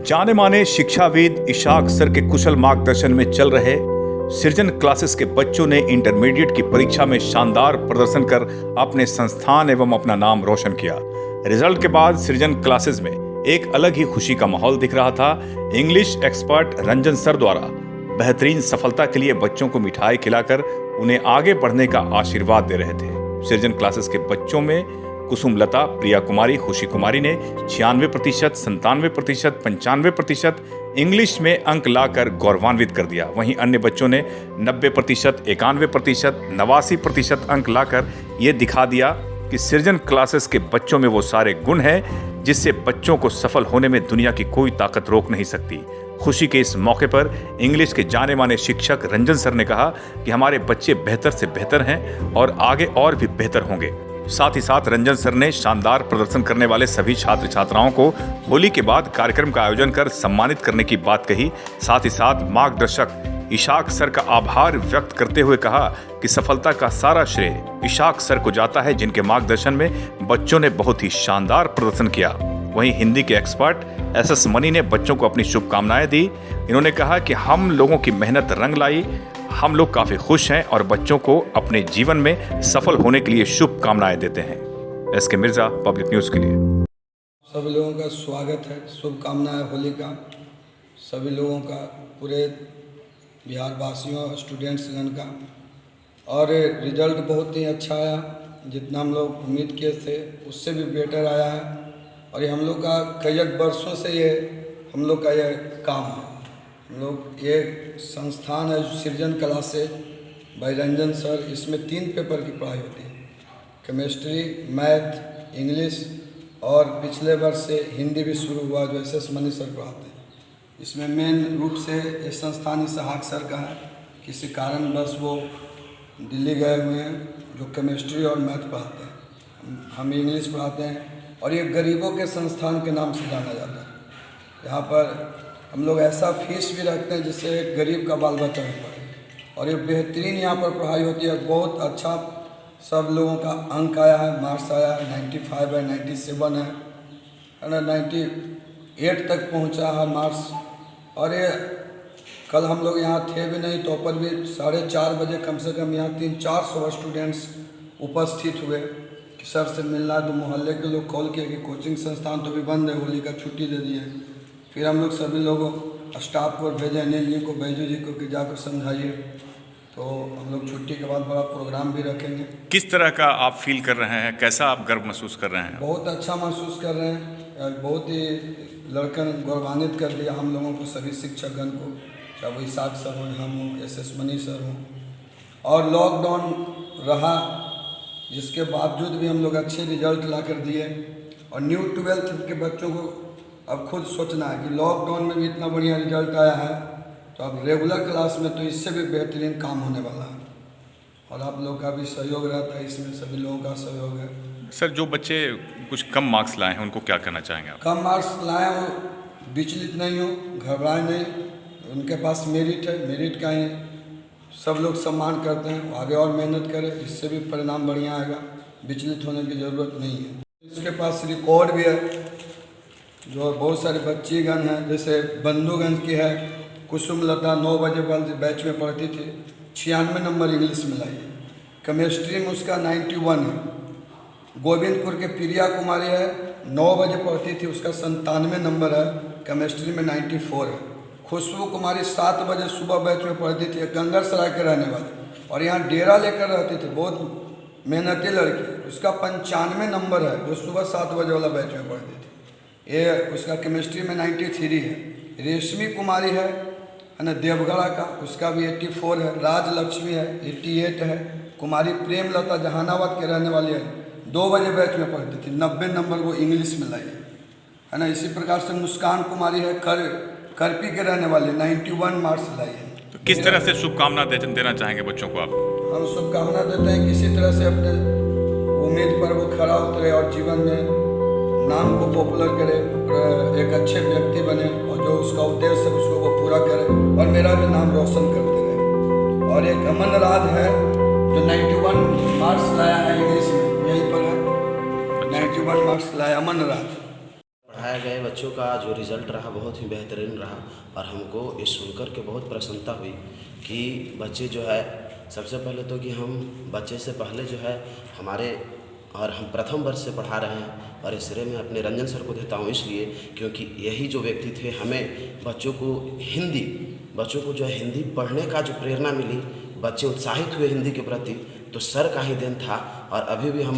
जाने माने शिक्षाविद इशाक सर के कुशल मार्गदर्शन में चल रहे सृजन क्लासेस के बच्चों ने इंटरमीडिएट की परीक्षा में शानदार प्रदर्शन कर अपने संस्थान एवं अपना नाम रोशन किया। रिजल्ट के बाद सृजन क्लासेस में एक अलग ही खुशी का माहौल दिख रहा था। इंग्लिश एक्सपर्ट रंजन सर द्वारा बेहतरीन सफलता के लिए बच्चों को मिठाई खिलाकर उन्हें आगे बढ़ने का आशीर्वाद दे रहे थे। सृजन क्लासेस के बच्चों में कुसुमलता, प्रिया कुमारी, खुशी कुमारी ने 96%, 97%, 95% इंग्लिश में अंक लाकर गौरवान्वित कर दिया। वहीं अन्य बच्चों ने 90%, 91%, 89% अंक लाकर ये दिखा दिया कि सृजन क्लासेस के बच्चों में वो सारे गुण हैं जिससे बच्चों को सफल होने में दुनिया की कोई ताकत रोक नहीं सकती। खुशी के इस मौके पर इंग्लिश के जाने माने शिक्षक रंजन सर ने कहा कि हमारे बच्चे बेहतर से बेहतर हैं और आगे और भी बेहतर होंगे। साथ ही साथ रंजन सर ने शानदार प्रदर्शन करने वाले सभी छात्र छात्राओं को होली के बाद कार्यक्रम का आयोजन कर सम्मानित करने की बात कही। साथ ही साथ मार्गदर्शक इशाक सर का आभार व्यक्त करते हुए कहा कि सफलता का सारा श्रेय इशाक सर को जाता है, जिनके मार्गदर्शन में बच्चों ने बहुत ही शानदार प्रदर्शन किया। वहीं हिंदी के एक्सपर्ट एस मनी ने बच्चों को अपनी शुभकामनाएं दी। इन्होंने कहा कि हम लोगों की मेहनत रंग लाई, हम लोग काफी खुश हैं और बच्चों को अपने जीवन में सफल होने के लिए शुभकामनाएं देते हैं। एसके मिर्जा, पब्लिक न्यूज के लिए। सभी लोगों का स्वागत है, शुभकामनाएं होली का सभी लोगों का, पूरे बिहार वासियों स्टूडेंट्स गण का। और रिजल्ट बहुत ही अच्छा आया, जितना हम लोग उम्मीद किए थे उससे भी बेटर आया है। और ये हम लोग का कई वर्षों से ये हम लोग का ये काम है। हम लोग ये संस्थान है सृजन क्लासेस बाय रंजन सर। इसमें 3 पेपर की पढ़ाई होती है, केमिस्ट्री, मैथ, इंग्लिश, और पिछले वर्ष से हिंदी भी शुरू हुआ जो एस मनी सर पढ़ाते हैं। इसमें मेन रूप से ये संस्थान इशाक सर का है, किसी कारणवश वो दिल्ली गए हुए हैं, जो केमिस्ट्री और मैथ पढ़ाते हैं। हम इंग्लिश पढ़ाते हैं और ये गरीबों के संस्थान के नाम से जाना जाता है। यहाँ पर हम लोग ऐसा फीस भी रखते हैं जिससे एक गरीब का बाल बच्चा नहीं पढ़े। और ये बेहतरीन यहाँ पर पढ़ाई होती है, बहुत अच्छा सब लोगों का अंक आया है, मार्क्स आया है, 95 है, 97 है ना, 98 तक पहुँचा है मार्क्स। और ये कल हम लोग यहाँ थे भी नहीं तो पर भी 4:30 बजे कम से कम यहाँ 300-400 स्टूडेंट्स उपस्थित हुए कि सर से मिलना। तो मोहल्ले के लोग कॉल किए कि कोचिंग संस्थान तो भी बंद है, होली का छुट्टी दे दिए। फिर हम लोग सभी लोगों स्टाफ को भेजे, अनिल जी को, बैजू जी को कि जाकर समझाइए। तो हम लोग छुट्टी के बाद बड़ा प्रोग्राम भी रखेंगे। किस तरह का आप फील कर रहे हैं, कैसा आप गर्व महसूस कर रहे हैं? बहुत अच्छा महसूस कर रहे हैं, बहुत ही लड़कन गौरवान्वित कर दिया हम लोगों को, सभी शिक्षकगण को, चाहे वो इशाक सर हों, हम हों, एस मनी सर हों। और लॉकडाउन रहा, जिसके बावजूद भी हम लोग अच्छे रिजल्ट ला कर दिए। और न्यू 12th के बच्चों को अब खुद सोचना है कि लॉकडाउन में भी इतना बढ़िया रिजल्ट आया है, तो अब रेगुलर क्लास में तो इससे भी बेहतरीन काम होने वाला है। और आप लोग का भी सहयोग रहता है, इसमें सभी लोगों का सहयोग है। सर, जो बच्चे कुछ कम मार्क्स लाए हैं उनको क्या कहना चाहेंगे आप? कम मार्क्स लाए हो, विचलित नहीं हो, घबराए नहीं, उनके पास मेरिट है, मेरिट का ही सब लोग सम्मान करते हैं। आगे और मेहनत करें, इससे भी परिणाम बढ़िया आएगा, विचलित होने की ज़रूरत नहीं है। इसके पास रिकॉर्ड भी है, जो बहुत सारे बच्चीगण हैं, जैसे बंधुगंज की है कुसुमलता, 9 बजे बैच में पढ़ती थी, 96 नंबर इंग्लिश में लाई है। केमिस्ट्री में उसका 91 है। गोविंदपुर के प्रिया कुमारी है, 9 बजे पढ़ती थी, उसका 97 नंबर है, केमिस्ट्री में 94 है। खुशबू कुमारी 7 बजे सुबह बैच में पढ़ती थी, गंगरसराय के रहने वाले, और यहाँ डेरा लेकर रहती थी, बहुत मेहनती लड़की, उसका 95 नंबर है, जो सुबह 7 बजे वाला बैच में पढ़ती थी। ये उसका केमिस्ट्री में 93 है। रेशमी कुमारी है ना, देवगढ़ा का, उसका भी 84 है। राजलक्ष्मी है, 88 है। कुमारी प्रेमलता जहानाबाद के रहने वाली है, 2 बजे बैच में पढ़ती थी, 90 नंबर वो इंग्लिश में लाई है ना। इसी प्रकार से मुस्कान कुमारी है, करपी के रहने वाले, 91 मार्क्स लाई है। तो किस तरह से शुभकामना देना चाहेंगे बच्चों को आप? हम शुभकामना देते हैं किसी तरह से अपने उम्मीद पर वो खरा उतरे और जीवन में नाम को पॉपुलर करे, एक अच्छे व्यक्ति बने, और जो उसका उद्देश्य है उसको वो पूरा करे, और मेरा भी नाम रोशन करते रहे। और एक अमन राज है जो 91 मार्क्स लाया है इंग्लिश में, यहीं पर है, 91 मार्क्स लाया अमन राज। पढ़ाए गए बच्चों का जो रिज़ल्ट रहा बहुत ही बेहतरीन रहा और हमको ये सुनकर के बहुत प्रसन्नता हुई कि बच्चे जो है सबसे पहले तो कि हम बच्चे से पहले जो है हमारे और हम प्रथम वर्ष से पढ़ा रहे हैं और इस श्रेय मैं अपने रंजन सर को देता हूँ इसलिए क्योंकि यही जो व्यक्ति थे हमें बच्चों को जो है हिंदी पढ़ने का जो प्रेरणा मिली, बच्चे उत्साहित हुए हिंदी के प्रति, तो सर का ही देन था। और अभी भी हम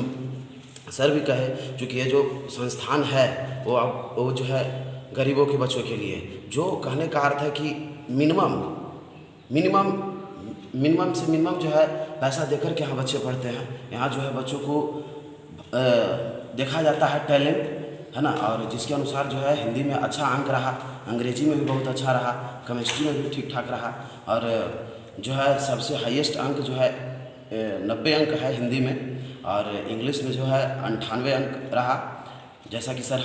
सर भी कहे चूँकि ये जो संस्थान है वो जो है गरीबों के बच्चों के लिए, जो कहने का अर्थ है कि मिनिमम से मिनिमम जो है पैसा देकर के यहाँ बच्चे पढ़ते हैं। यहाँ जो है बच्चों को देखा जाता है टैलेंट, है ना, और जिसके अनुसार जो है हिंदी में अच्छा अंक रहा, अंग्रेजी में भी बहुत अच्छा रहा, केमिस्ट्री में भी ठीक ठाक रहा और जो है सबसे हाईएस्ट अंक जो है 90 अंक है हिंदी में और इंग्लिश में जो है 98 अंक रहा, जैसा कि सर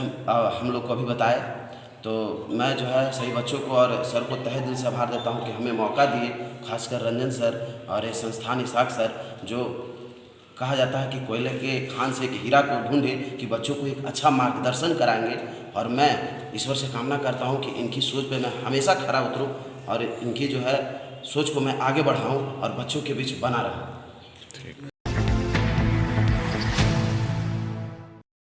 हम लोग को अभी बताए। तो मैं जो है सभी बच्चों को और सर को तहे दिल से आभार देता हूं कि हमें मौका दिए, खासकर रंजन सर और ये संस्थान इसाक सर, जो कहा जाता है कि कोयले के खान से एक हीरा को ढूंढे कि बच्चों को एक अच्छा मार्गदर्शन कराएंगे। और मैं ईश्वर से कामना करता हूं कि इनकी सोच पे मैं हमेशा खरा उतरूं और इनकी जो है सोच को मैं आगे बढ़ाऊं और बच्चों के बीच बना रहूं।